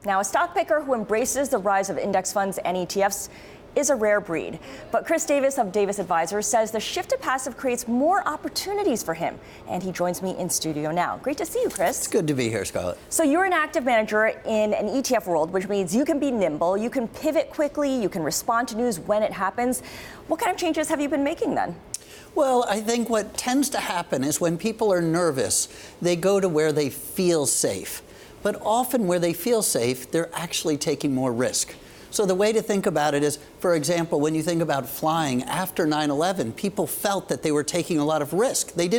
Now, a stock picker who embraces the rise of index funds and ETFs is a rare breed. But Chris Davis of Davis Advisors says the shift to passive creates more opportunities for him. And he joins me in studio now. Great to see you, Chris. It's good to be here, Scarlet. So you're an active manager in an ETF world, which means you can be nimble, you can pivot quickly, you can respond to news when it happens. What kind of changes have you been making then? Well, I think what tends to happen is when people are nervous, they go to where they feel safe. But often where they feel safe, they're actually taking more risk. So the way to think about it is, for example, when you think about flying after 9/11, people felt that they were taking a lot of risk. They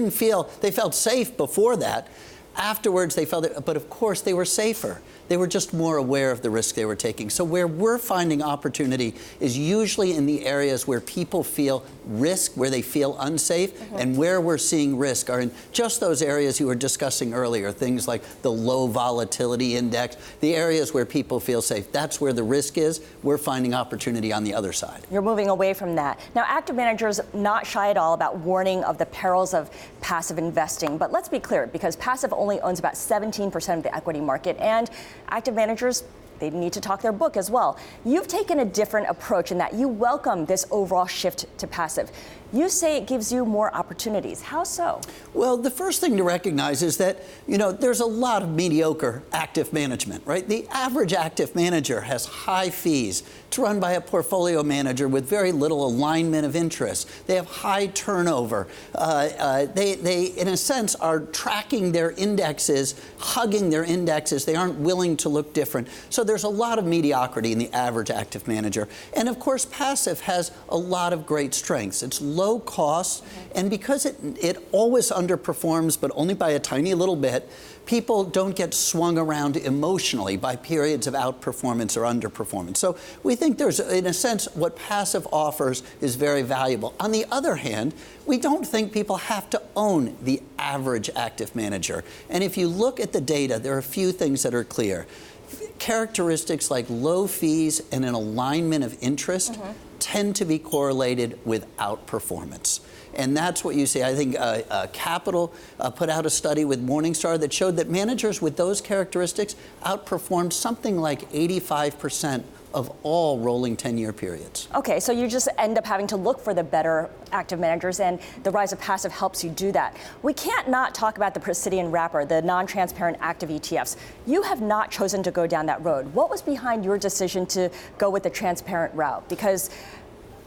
felt safe before that. Afterwards, they felt it, but of course they were safer. They were just more aware of the risk they were taking. So where we're finding opportunity is usually in the areas where people feel risk, where they feel unsafe, and where we're seeing risk are in just those areas you were discussing earlier, things like the low volatility index, the areas where people feel safe. That's where the risk is. We're finding opportunity on the other side. You're moving away from that. Now, active managers not shy at all about warning of the perils of passive investing. But let's be clear, because passive only owns about 17% of the equity market, and active managers, they need to talk their book as well. You've taken a different approach in that you welcome this overall shift to passive. You say it gives you more opportunities. How so? Well, the first thing to recognize is that, there's a lot of mediocre active management, right? The average active manager has high fees. It's run by a portfolio manager with very little alignment of interest. They have high turnover. They, in a sense, are tracking their indexes, hugging their indexes. They aren't willing to look different. So there's a lot of mediocrity in the average active manager. And of course, passive has a lot of great strengths. It's low cost, and because it always underperforms, but only by a tiny little bit, people don't get swung around emotionally by periods of outperformance or underperformance. So we think there's, in a sense, what passive offers is very valuable. On the other hand, we don't think people have to own the average active manager. And if you look at the data, there are a few things that are clear. Characteristics like low fees and an alignment of interest tend to be correlated with outperformance. And that's what you see. I think Capital put out a study with Morningstar that showed that managers with those characteristics outperformed something like 85% of all rolling 10-year periods. Okay, so you just end up having to look for the better active managers, and the rise of passive helps you do that. We can't not talk about the Precidian wrapper, the non-transparent active ETFs. You have not chosen to go down that road. What was behind your decision to go with the transparent route? Because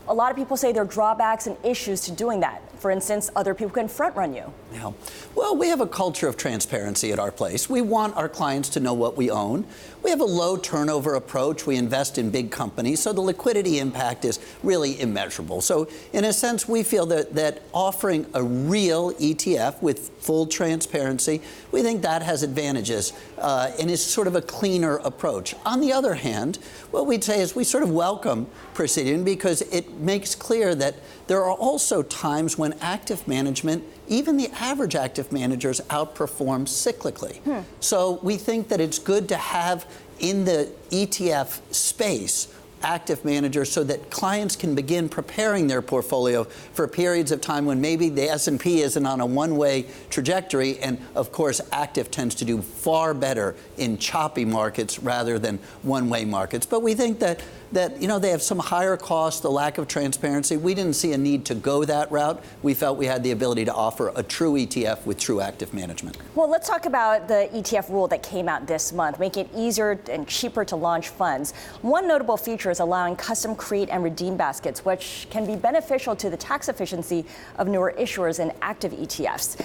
a lot of people say there are drawbacks and issues to doing that. For instance, other people can front run you. Yeah. Well, we have a culture of transparency at our place. We want our clients to know what we own. We have a low turnover approach. We invest in big companies, so the liquidity impact is really immeasurable. So in a sense, we feel that offering a real ETF with full transparency, we think that has advantages and is sort of a cleaner approach. On the other hand, what we'd say is we sort of welcome Precidian because it makes clear that there are also times when active management, even the average active managers, outperform cyclically. So we think that it's good to have in the ETF space active managers so that clients can begin preparing their portfolio for periods of time when maybe the S&P isn't on a one-way trajectory, and of course active tends to do far better in choppy markets rather than one-way markets. But we think that they have some higher costs, the lack of transparency. We didn't see a need to go that route. We felt we had the ability to offer a true ETF with true active management. Well, let's talk about the ETF rule that came out this month, making it easier and cheaper to launch funds. One notable feature is allowing custom create and redeem baskets, which can be beneficial to the tax efficiency of newer issuers in active ETFs.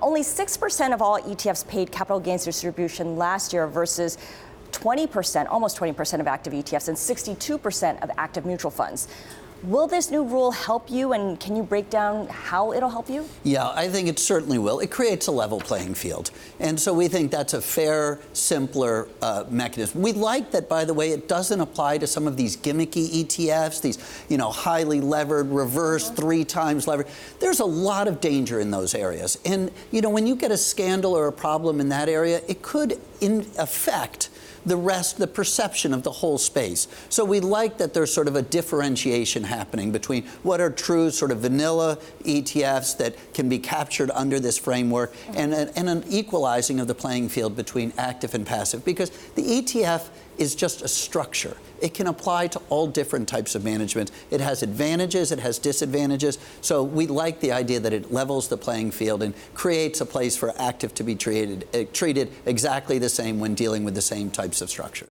Only 6% of all ETFs paid capital gains distribution last year versus 20%, almost 20% of active ETFs and 62% of active mutual funds. Will this new rule help you, and can you break down how it'll help you? Yeah, I think it certainly will. It creates a level playing field. And so we think that's a fair, simpler mechanism. We like that, by the way, it doesn't apply to some of these gimmicky ETFs, these highly levered, reverse, 3 times levered. There's a lot of danger in those areas. And when you get a scandal or a problem in that area, it could affect the perception of the whole space. So we like that there's sort of a differentiation happening between what are true sort of vanilla ETFs that can be captured under this framework and an equalizing of the playing field between active and passive. Because the ETF is just a structure. It can apply to all different types of management. It has advantages, it has disadvantages. So we like the idea that it levels the playing field and creates a place for active to be treated exactly the same when dealing with the same types of structures.